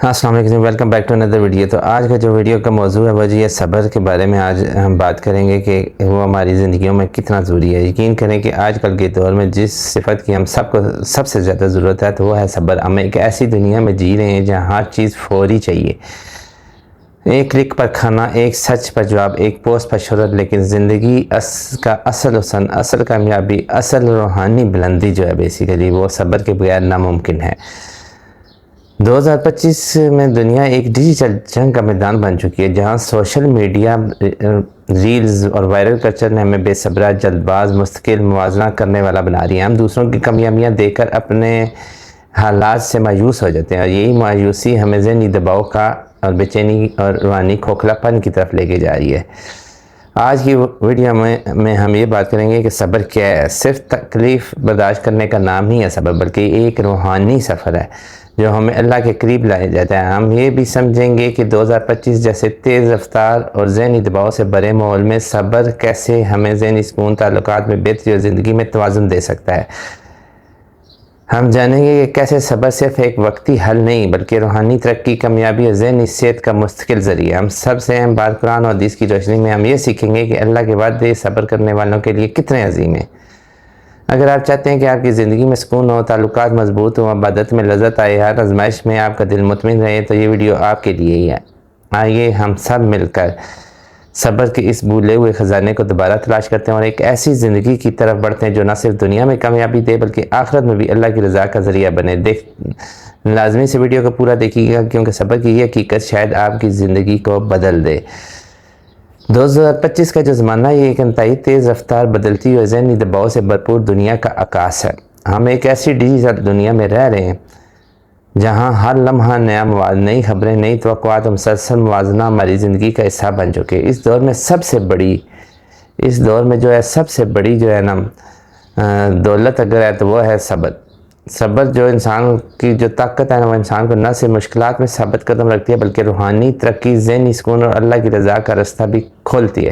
ہاں السلام علیکم، welcome back to another video. تو آج کا جو ویڈیو کا موضوع ہے وہ یہ صبر کے بارے میں آج ہم بات کریں گے کہ وہ ہماری زندگیوں میں کتنا ضروری ہے۔ یقین کریں کہ آج کل کے دور میں جس صفت کی ہم سب کو سب سے زیادہ ضرورت ہے تو وہ ہے صبر۔ ہم ایک ایسی دنیا میں جی رہے ہیں جہاں ہر چیز فوری چاہیے، ایک کلک پر کھانا، ایک سچ پر جواب، ایک پوسٹ پر شہرت، لیکن زندگی کا اصل حسن، اصل کامیابی، اصل روحانی بلندی جو ہے بیسیکلی وہ صبر کے بغیر ناممکن ہے۔ 2025 میں دنیا ایک ڈیجیٹل جنگ کا میدان بن چکی ہے جہاں سوشل میڈیا، ریلز اور وائرل کلچر نے ہمیں بے صبر، جلد باز، مستقل موازنہ کرنے والا بنا رہی ہے۔ ہم دوسروں کی کامیابیاں دیکھ کر اپنے حالات سے مایوس ہو جاتے ہیں اور یہی مایوسی ہمیں ذہنی دباؤ کا اور بے چینی اور روحانی کھوکھلا پن کی طرف لے کے جا رہی ہے۔ آج کی ویڈیو میں ہم یہ بات کریں گے کہ صبر کیا ہے۔ صرف تکلیف برداشت کرنے کا نام ہی ہے صبر، بلکہ ایک روحانی سفر ہے جو ہمیں اللہ کے قریب لائے جاتا ہے۔ ہم یہ بھی سمجھیں گے کہ 2025 جیسے تیز رفتار اور ذہنی دباؤ سے بھرے ماحول میں صبر کیسے ہمیں ذہنی سکون، تعلقات میں بہتری اور زندگی میں توازن دے سکتا ہے۔ ہم جانیں گے کہ کیسے صبر صرف ایک وقتی حل نہیں بلکہ روحانی ترقی، کامیابی اور ذہنی صحت کا مستقل ذریعہ۔ ہم سب سے اہم بات قرآن اور حدیث کی روشنی میں ہم یہ سیکھیں گے کہ اللہ کے وعدے صبر کرنے والوں کے لیے کتنے عظیم ہیں۔ اگر آپ چاہتے ہیں کہ آپ کی زندگی میں سکون ہو، تعلقات مضبوط ہوں، عبادت میں لذت آئے، ہر آزمائش میں آپ کا دل مطمئن رہے، تو یہ ویڈیو آپ کے لیے ہی ہے۔ آئیے ہم سب مل کر صبر کے اس بھولے ہوئے خزانے کو دوبارہ تلاش کرتے ہیں اور ایک ایسی زندگی کی طرف بڑھتے ہیں جو نہ صرف دنیا میں کامیابی دے بلکہ آخرت میں بھی اللہ کی رضا کا ذریعہ بنے۔ لازمی سے ویڈیو کو پورا دیکھیے گا کیونکہ صبر کی یہ حقیقت شاید آپ کی زندگی کو بدل دے۔ 2025 کا جو زمانہ یہ ایک انتہائی تیز رفتار، بدلتی اور ذہنی دباؤ سے بھرپور دنیا کا عکاس ہے۔ ہم ایک ایسی ڈیجیٹل دنیا میں رہ رہے ہیں جہاں ہر لمحہ نیا مواد، نئی خبریں، نئی توقعات اور مسلسل موازنہ ہماری زندگی کا حصہ بن چکے۔ اس دور میں سب سے بڑی جو ہے نا دولت اگر ہے تو وہ ہے صبر۔ صبر جو انسان کی جو طاقت ہے نا وہ انسان کو نہ صرف مشکلات میں ثابت قدم رکھتی ہے بلکہ روحانی ترقی، ذہنی سکون اور اللہ کی رضا کا راستہ بھی کھولتی ہے۔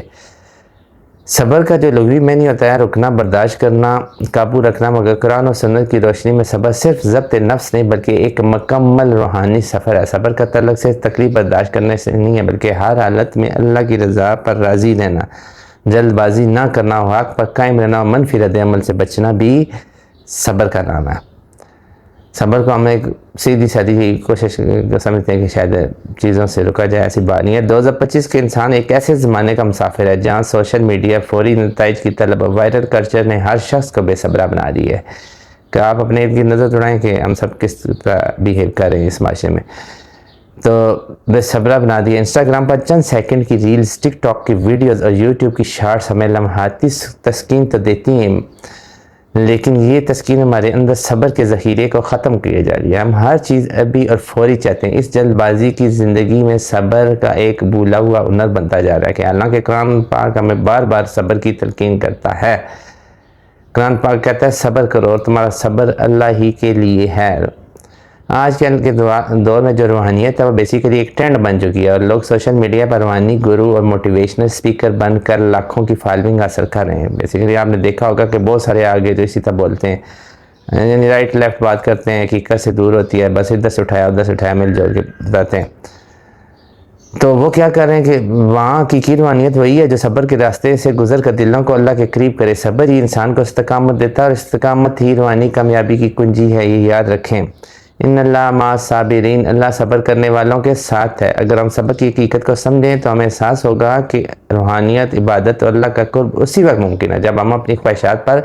صبر کا جو لغوی معنی ہوتا ہے رکنا، برداشت کرنا، قابو رکھنا، مگر قرآن و سنت کی روشنی میں صبر صرف ضبط نفس نہیں بلکہ ایک مکمل روحانی سفر ہے۔ صبر کا تعلق صرف تکلیف برداشت کرنے سے نہیں ہے بلکہ ہر حالت میں اللہ کی رضا پر راضی رہنا، جلد بازی نہ کرنا، حق پر قائم رہنا اور منفی رد عمل سے بچنا بھی صبر کا نام ہے۔ صبر کو ہم ایک سیدھی سادھی کوشش سمجھتے ہیں کہ شاید چیزوں سے رکا جائے، ایسی بات نہیں ہے۔ 2025 کے انسان ایک ایسے زمانے کا مسافر ہے جہاں سوشل میڈیا، فوری نتائج کی طلب اور وائرل کلچر نے ہر شخص کو بے صبرا بنا دی ہے۔ کہ آپ اپنے ارد گرد نظر دوڑائیں کہ ہم سب کس طرح بیہیو کر رہے ہیں اس معاشرے میں، تو بے صبرا بنا دیا۔ انسٹاگرام پر چند سیکنڈ کی ریلز، ٹک ٹاک کی ویڈیوز اور یوٹیوب کی شارٹس ہمیں لمحاتی تسکین تو دیتی ہیں لیکن یہ تسکین ہمارے اندر صبر کے ذخیرے کو ختم کیے جا رہی ہے۔ ہم ہر چیز ابھی اور فوری چاہتے ہیں۔ اس جلد بازی کی زندگی میں صبر کا ایک بھولا ہوا ہنر بنتا جا رہا ہے کہ حالانکہ قرآن پاک ہمیں بار بار صبر کی تلقین کرتا ہے۔ قرآن پاک کہتا ہے صبر کرو اور تمہارا صبر اللہ ہی کے لیے ہے۔ آج کل کے دور میں جو روحانیت ہے وہ بیسیکلی ایک ٹرینڈ بن چکی ہے اور لوگ سوشل میڈیا پر روحانی گرو اور موٹیویشنل سپیکر بن کر لاکھوں کی فالوئنگ حاصل کر رہے ہیں۔ بیسیکلی آپ نے دیکھا ہوگا کہ بہت سارے آگے جو اسی طرح بولتے ہیں، یعنی رائٹ لیفٹ بات کرتے ہیں، حقیقت سے دور ہوتی ہے، بس ادھر سے اٹھایا مل جل کے بتاتے ہیں۔ تو وہ کیا کر رہے ہیں کہ وہاں کی روحانیت وہی ہے جو صبر کے راستے سے گزر کر دلوں کو اللہ کے قریب کرے۔ صبر ہی انسان کو استقامت دیتا ہے اور استقامت ہی روحانی کامیابی کی کنجی ہے، یہ یاد رکھیں۔ ان اللہ مع الصابرین، اللہ صبر کرنے والوں کے ساتھ ہے۔ اگر ہم صبر کی حقیقت کو سمجھیں تو ہمیں احساس ہوگا کہ روحانیت، عبادت اور اللہ کا قرب اسی وقت ممکن ہے جب ہم اپنی خواہشات پر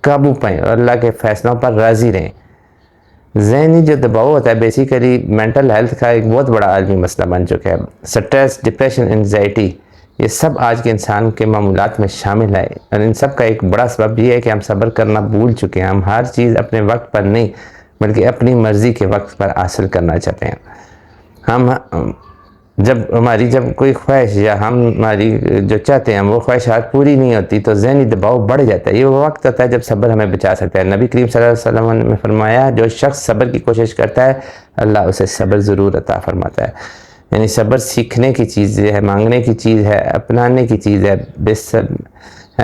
قابو پائیں اور اللہ کے فیصلوں پر راضی رہیں۔ ذہنی جو دباؤ ہوتا ہے بیسیکلی مینٹل ہیلتھ کا ایک بہت بڑا عالمی مسئلہ بن چکا ہے۔ سٹریس، ڈپریشن، انزائٹی، یہ سب آج کے انسان کے معمولات میں شامل ہے اور ان سب کا ایک بڑا سبب یہ ہے کہ ہم صبر کرنا بھول چکے ہیں۔ ہم ہر چیز اپنے وقت پر نہیں بلکہ اپنی مرضی کے وقت پر حاصل کرنا چاہتے ہیں۔ جب کوئی خواہش یا ہماری جو چاہتے ہیں وہ خواہشات پوری نہیں ہوتی تو ذہنی دباؤ بڑھ جاتا ہے۔ یہ وہ وقت ہوتا ہے جب صبر ہمیں بچا سکتا ہے۔ نبی کریم صلی اللہ علیہ وسلم نے فرمایا جو شخص صبر کی کوشش کرتا ہے اللہ اسے صبر ضرور عطا فرماتا ہے۔ یعنی صبر سیکھنے کی چیز ہے، مانگنے کی چیز ہے، اپنانے کی چیز ہے۔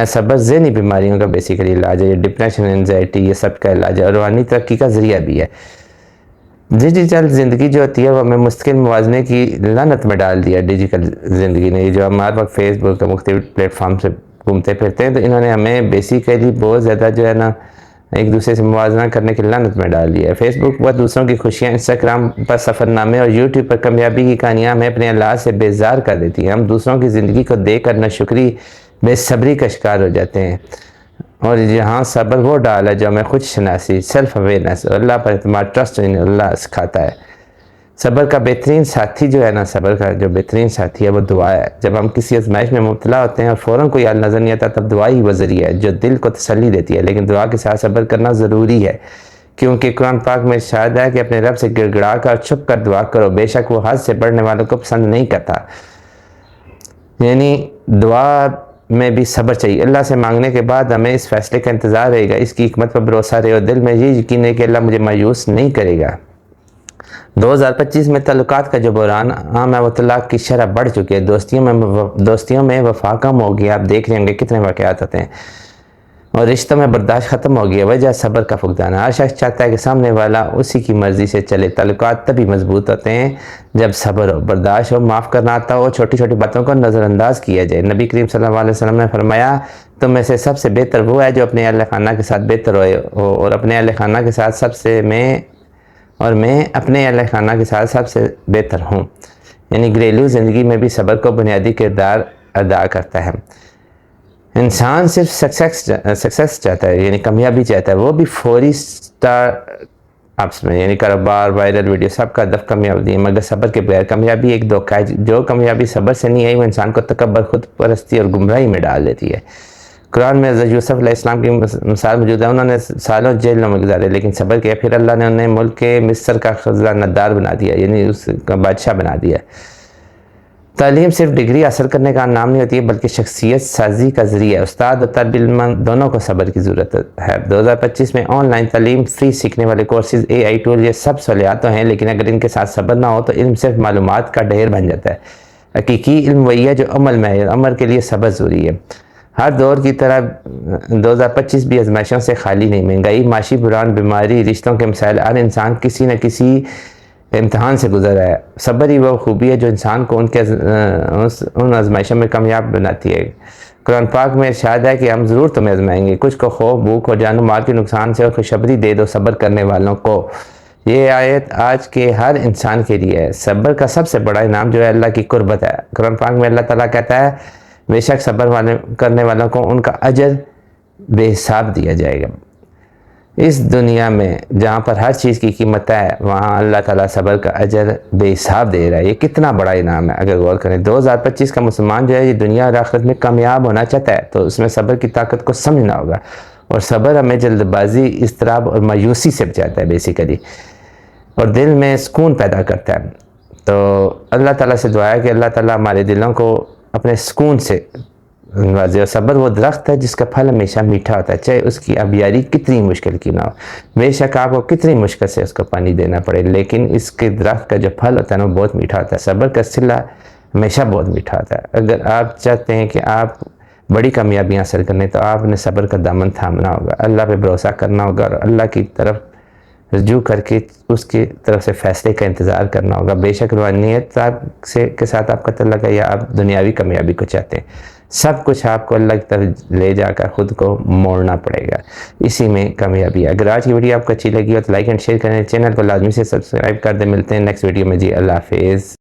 صبر ذہنی بیماریوں کا بیسیکلی علاج ہے، ڈپریشن، انزائٹی، یہ سب کا علاج ہے اور روحانی ترقی کا ذریعہ بھی ہے۔ ڈیجیٹل زندگی جو ہوتی ہے وہ ہمیں مستقل موازنے کی لعنت میں ڈال دیا ڈیجیٹل زندگی نے. جو ہم ہر وقت فیس بک کا مختلف پلیٹ فارم سے گھومتے پھرتے ہیں تو انہوں نے ہمیں بیسیکلی بہت زیادہ جو ہے نا ایک دوسرے سے موازنہ کرنے کی لعنت میں ڈال دیا ہے. فیس بک پر دوسروں کی خوشیاں، انسٹاگرام پر سفر نامے اور یوٹیوب پر کامیابی کی کہانیاں ہمیں اپنے اللہ سے بیزار کر دیتی ہیں. ہم دوسروں کی زندگی کو دیکھ کر ناشکری، بے صبری کا شکار ہو جاتے ہیں. اور یہاں صبر وہ ڈال ہے جو ہمیں خود شناسی، سیلف اویئرنیس اور اللہ پر اعتماد، ٹرسٹ ان اللہ سکھاتا ہے. صبر کا بہترین ساتھی جو ہے نا، صبر کا جو بہترین ساتھی ہے وہ دعا ہے. جب ہم کسی آزمائش میں مبتلا ہوتے ہیں اور فوراً کوئی حل نظر نہیں آتا تب دعا ہی وہ ذریعہ ہے جو دل کو تسلی دیتی ہے. لیکن دعا کے ساتھ صبر کرنا ضروری ہے، کیونکہ قرآن پاک میں ارشاد ہے کہ اپنے رب سے گڑ گڑا کر چھپ کر دعا کرو، بے شک وہ حد سے بڑھنے والوں کو پسند نہیں کرتا. یعنی دعا میں بھی صبر چاہیے. اللہ سے مانگنے کے بعد ہمیں اس فیصلے کا انتظار رہے گا، اس کی حکمت پر بھروسہ رہے اور دل میں یہ یقین ہے کہ اللہ مجھے مایوس نہیں کرے گا. 2025 میں تعلقات کا جو بحران عام ہے وہ طلاق کی شرح بڑھ چکی ہے. دوستیوں میں وفا کم ہو گیا. آپ دیکھ رہے ہوں گے کتنے واقعات ہوتے ہیں، اور رشتوں میں برداشت ختم ہو گیا. وجہ صبر کا فقدان ہے. ہر شخص چاہتا ہے کہ سامنے والا اسی کی مرضی سے چلے. تعلقات تبھی مضبوط ہوتے ہیں جب صبر ہو، برداشت ہو، معاف کرنا آتا ہو، چھوٹی چھوٹی باتوں کو نظر انداز کیا جائے. نبی کریم صلی اللہ علیہ وسلم نے فرمایا تم میں سے سب سے بہتر وہ ہے جو اپنے اہل خانہ کے ساتھ بہتر ہو، اور اپنے اہل خانہ کے ساتھ میں اپنے اہل خانہ کے ساتھ سب سے بہتر ہوں. یعنی گھریلو زندگی میں بھی صبر کو بنیادی کردار ادا کرتا ہے. انسان صرف سکسیس چاہتا ہے، یعنی کامیابی چاہتا ہے، وہ بھی فوری سٹار اپس میں، یعنی کاروبار، وائرل ویڈیو، سب کا ہدف کامیابی ہے. مگر صبر کے بغیر کامیابی ایک دھوکہ ہے. جو کامیابی صبر سے نہیں آئی وہ انسان کو تکبر، خود پرستی اور گمراہی میں ڈال دیتی ہے. قرآن میں حضرت یوسف علیہ السلام کی مثال موجود ہے. انہوں نے سالوں جیل میں گزارے لیکن صبر کیا. پھر اللہ نے انہیں ملک کے مصر کا خزانہ دار بنا دیا، یعنی اس کا بادشاہ بنا دیا. تعلیم صرف ڈگری حاصل کرنے کا نام نہیں ہوتی ہے بلکہ شخصیت سازی کا ذریعہ ہے. استاد اور طالب علم دونوں کو صبر کی ضرورت ہے. 2025 میں آن لائن تعلیم، فری سیکھنے والے کورسز، AI ٹول، یہ سب سہولیات تو ہیں، لیکن اگر ان کے ساتھ صبر نہ ہو تو علم صرف معلومات کا ڈھیر بن جاتا ہے. حقیقی علم وہی ہے جو عمل میں ہے. عمل کے لیے صبر ضروری ہے. ہر دور کی طرح 2025 بھی آزمائشوں سے خالی نہیں. مہنگائی، معاشی بحران، بیماری، رشتوں کے مسائل، ہر انسان کسی نہ کسی امتحان سے گزر رہا ہے. صبر ہی وہ خوبی ہے جو انسان کو ان آزمائشوں میں کامیاب بناتی ہے. قرآن پاک میں ارشاد ہے کہ ہم ضرور تمہیں آزمائیں گے. کچھ کو خوف، بھوک اور جان و مال کے نقصان سے اور خوشخبری دے دو صبر کرنے والوں کو. یہ آیت آج کے ہر انسان کے لیے ہے. صبر کا سب سے بڑا انعام جو ہے اللہ کی قربت ہے. قرآن پاک میں اللہ تعالیٰ کہتا ہے بے شک صبر کرنے والوں کو ان کا اجر بے حساب دیا جائے گا. اس دنیا میں جہاں پر ہر چیز کی قیمت ہے وہاں اللہ تعالیٰ صبر کا اجر بے حساب دے رہا ہے. یہ کتنا بڑا انعام ہے اگر غور کریں. 2025 کا مسلمان جو ہے یہ دنیا اور آخرت میں کامیاب ہونا چاہتا ہے تو اس میں صبر کی طاقت کو سمجھنا ہوگا. اور صبر ہمیں جلد بازی، اضطراب اور مایوسی سے بچاتا ہے بیسیکلی، اور دل میں سکون پیدا کرتا ہے. تو اللہ تعالیٰ سے دعا ہے کہ اللہ تعالیٰ ہمارے دلوں کو اپنے سکون سے نوازے. اور صبر وہ درخت ہے جس کا پھل ہمیشہ میٹھا ہوتا ہے، چاہے اس کی آبیاری کتنی مشکل کی نہ ہو. بے شک آپ کو کتنی مشکل سے اس کو پانی دینا پڑے لیکن اس کے درخت کا جو پھل ہوتا ہے نا وہ بہت میٹھا ہوتا ہے. صبر کا صلہ ہمیشہ بہت میٹھا ہوتا ہے. اگر آپ چاہتے ہیں کہ آپ بڑی کامیابی حاصل کرنے تو آپ نے صبر کا دامن تھامنا ہوگا، اللہ پہ بھروسہ کرنا ہوگا اور اللہ کی طرف رجوع کر کے اس کی طرف سے فیصلے کا انتظار کرنا ہوگا. بے شک روحانیت کے ساتھ آپ کا تعلق ہے یا آپ دنیاوی کامیابی کو چاہتے ہیں، سب کچھ آپ کو اللہ کی طرف لے جا کر خود کو موڑنا پڑے گا. اسی میں کامیابی ہے. اگر آج کی ویڈیو آپ کو اچھی لگی ہو تو لائک اینڈ شیئر کریں، چینل کو لازمی سے سبسکرائب کر دیں. ملتے ہیں نیکسٹ ویڈیو میں. جی اللہ حافظ.